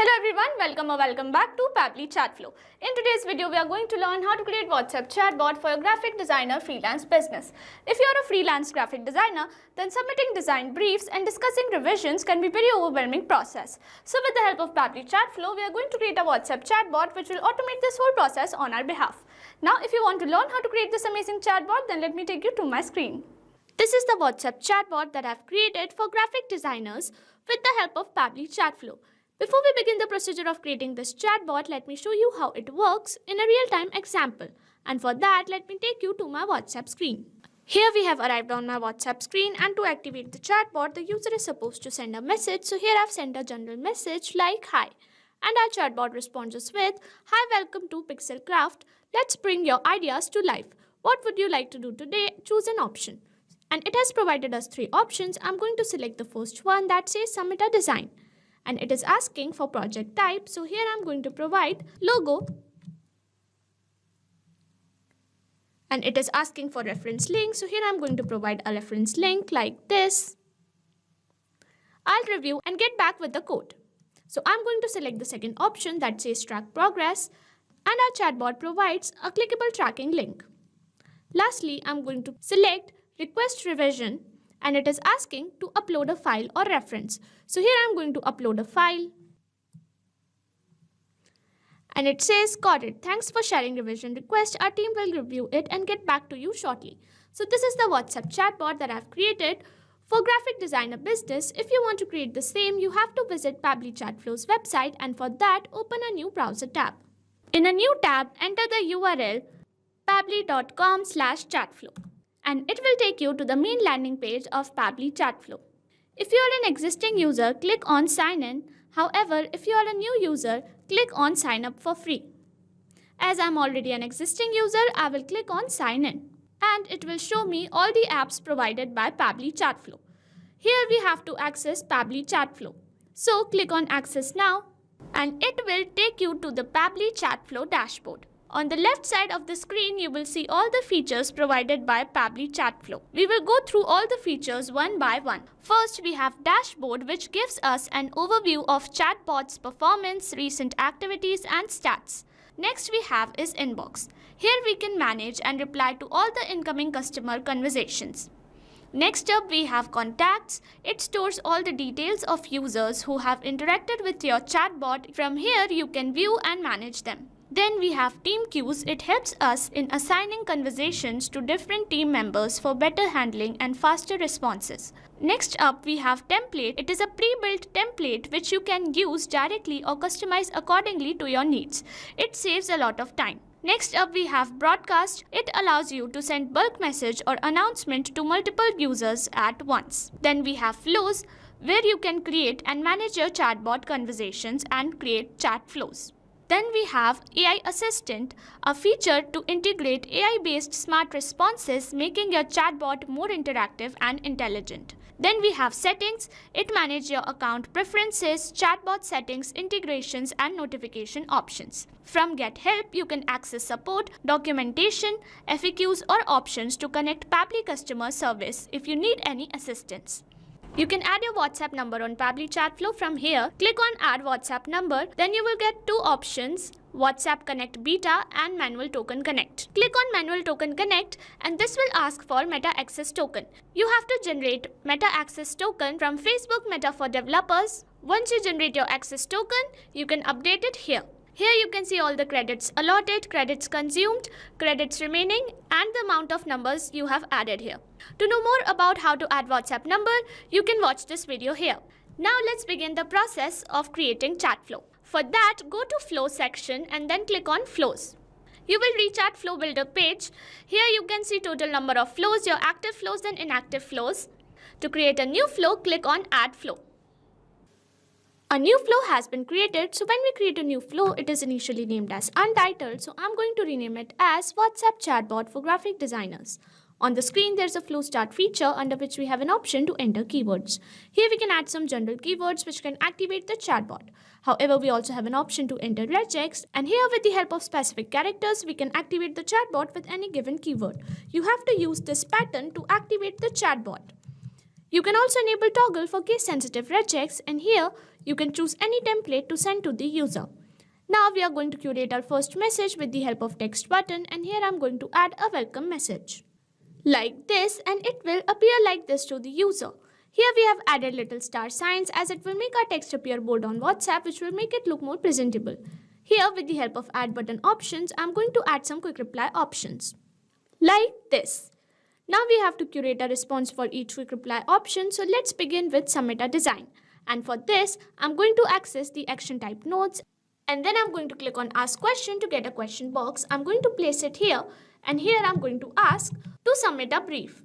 Hello everyone, welcome back to Pabbly Chatflow. In today's video, we are going to learn how to create WhatsApp chatbot for your graphic designer freelance business. If you are a freelance graphic designer, then submitting design briefs and discussing revisions can be a very overwhelming process. So with the help of Pabbly Chatflow, we are going to create a WhatsApp chatbot which will automate this whole process on our behalf. Now, if you want to learn how to create this amazing chatbot, then let me take you to my screen. This is the WhatsApp chatbot that I have created for graphic designers with the help of Pabbly Chatflow. Before we begin the procedure of creating this chatbot, let me show you how it works in a real-time example. And for that, let me take you to my WhatsApp screen. Here we have arrived on my WhatsApp screen, and to activate the chatbot, the user is supposed to send a message. So here I've sent a general message like hi. And our chatbot responds us with, hi, welcome to Pixel Craft. Let's bring your ideas to life. What would you like to do today? Choose an option. And it has provided us 3 options. I'm going to select the first one that says submit a design. And it is asking for project type. So here I'm going to provide logo. And it is asking for reference link. So here I'm going to provide a reference link like this. I'll review and get back with the code. So I'm going to select the second option that says track progress. And our chatbot provides a clickable tracking link. Lastly, I'm going to select request revision. And it is asking to upload a file or reference. So here I'm going to upload a file. And it says, got it. Thanks for sharing revision request. Our team will review it and get back to you shortly. So this is the WhatsApp chatbot that I've created for graphic designer business. If you want to create the same, you have to visit Pabbly Chatflow's website, and for that, open a new browser tab. In a new tab, enter the URL pabbly.com/chatflow. And it will take you to the main landing page of Pabbly Chatflow. If you are an existing user, click on sign in. However, if you are a new user, click on sign up for free. As I'm already an existing user, I will click on sign in. And it will show me all the apps provided by Pabbly Chatflow. Here we have to access Pabbly Chatflow. So click on access now, and it will take you to the Pabbly Chatflow dashboard. On the left side of the screen, you will see all the features provided by Pabbly Chatflow. We will go through all the features one by one. First, we have Dashboard, which gives us an overview of chatbot's performance, recent activities, and stats. Next we have is Inbox. Here we can manage and reply to all the incoming customer conversations. Next up, we have Contacts. It stores all the details of users who have interacted with your chatbot. From here, you can view and manage them. Then we have Team Queues. It helps us in assigning conversations to different team members for better handling and faster responses. Next up, we have Template. It is a pre-built template which you can use directly or customize accordingly to your needs. It saves a lot of time. Next up, we have Broadcast. It allows you to send bulk message or announcement to multiple users at once. Then we have Flows, where you can create and manage your chatbot conversations and create chat flows. Then we have AI Assistant, a feature to integrate AI-based smart responses, making your chatbot more interactive and intelligent. Then we have Settings. It manages your account preferences, chatbot settings, integrations, and notification options. From Get Help, you can access support, documentation, FAQs, or options to connect Pabbly customer service if you need any assistance. You can add your WhatsApp number on Pabbly Chatflow from here. Click on Add WhatsApp Number. Then you will get 2 options, WhatsApp Connect Beta and Manual Token Connect. Click on Manual Token Connect, and this will ask for Meta Access Token. You have to generate Meta Access Token from Facebook Meta for Developers. Once you generate your access token, you can update it here. Here you can see all the credits allotted, credits consumed, credits remaining, and the amount of numbers you have added here. To know more about how to add WhatsApp number, you can watch this video here. Now let's begin the process of creating Chatflow. For that, go to Flow section and then click on Flows. You will reach at Flow Builder page. Here you can see total number of flows, your active flows and inactive flows. To create a new flow, click on Add Flow. A new flow has been created. So when we create a new flow, it is initially named as Untitled. So I'm going to rename it as WhatsApp Chatbot for Graphic Designers. On the screen, there's a Flow Start feature under which we have an option to enter keywords. Here we can add some general keywords which can activate the chatbot. However, we also have an option to enter regex, and here with the help of specific characters, we can activate the chatbot with any given keyword. You have to use this pattern to activate the chatbot. You can also enable toggle for case-sensitive regex, and here you can choose any template to send to the user. Now we are going to curate our first message with the help of text button, and here I'm going to add a welcome message. Like this, and it will appear like this to the user. Here we have added little star signs as it will make our text appear bold on WhatsApp, which will make it look more presentable. Here with the help of add button options, I'm going to add some quick reply options. Like this. Now we have to curate a response for each quick reply option, so let's begin with submit a design. And for this, I'm going to access the action type nodes, and then I'm going to click on ask question to get a question box. I'm going to place it here, and here I'm going to ask to submit a brief.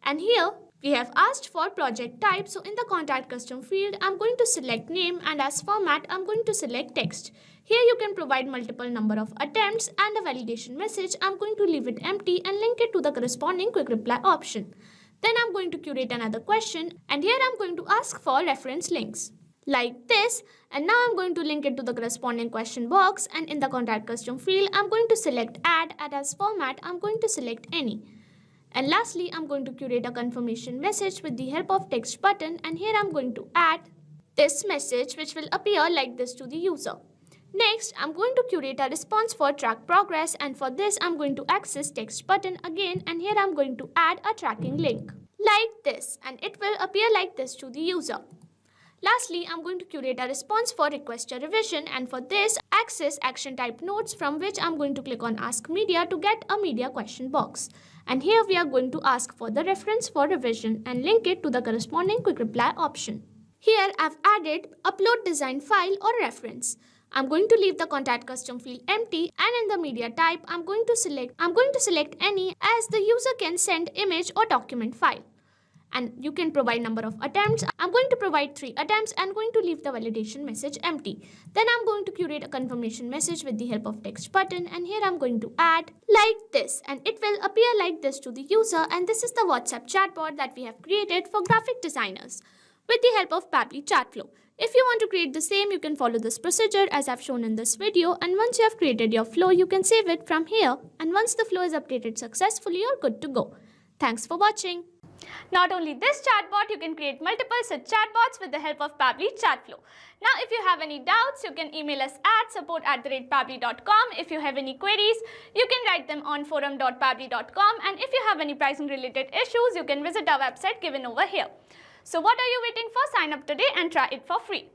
And here we have asked for project type, so in the contact custom field, I'm going to select name, and as format, I'm going to select text. Here you can provide multiple number of attempts and a validation message. I'm going to leave it empty and link it to the corresponding quick reply option. Then I'm going to curate another question, and here I'm going to ask for reference links. Like this, and now I'm going to link it to the corresponding question box, and in the contact custom field, I'm going to select add, and as format, I'm going to select any. And lastly, I'm going to curate a confirmation message with the help of text button, and here I'm going to add this message which will appear like this to the user. Next, I'm going to curate a response for track progress, and for this I'm going to access text button again, and here I'm going to add a tracking link. Like this, and it will appear like this to the user. Lastly, I'm going to curate a response for request a revision, and for this access action type nodes, from which I'm going to click on ask media to get a media question box. And here we are going to ask for the reference for revision and link it to the corresponding quick reply option. Here I've added upload design file or reference. I'm going to leave the contact custom field empty, and in the media type I'm going to select any, as the user can send image or document file. And you can provide number of attempts. I'm going to provide 3 attempts and going to leave the validation message empty. Then I'm going to curate a confirmation message with the help of text button, and here I'm going to add like this, and it will appear like this to the user. And this is the WhatsApp chatbot that we have created for graphic designers with the help of Pabbly Chatflow. If you want to create the same, you can follow this procedure as I've shown in this video, and once you have created your flow, you can save it from here, and once the flow is updated successfully, you're good to go. Thanks for watching. Not only this chatbot, you can create multiple such chatbots with the help of Pabbly Chatflow. Now, if you have any doubts, you can email us at support@pabbly.com. If you have any queries, you can write them on forum.pabbly.com, and if you have any pricing related issues, you can visit our website given over here. So what are you waiting for? Sign up today and try it for free.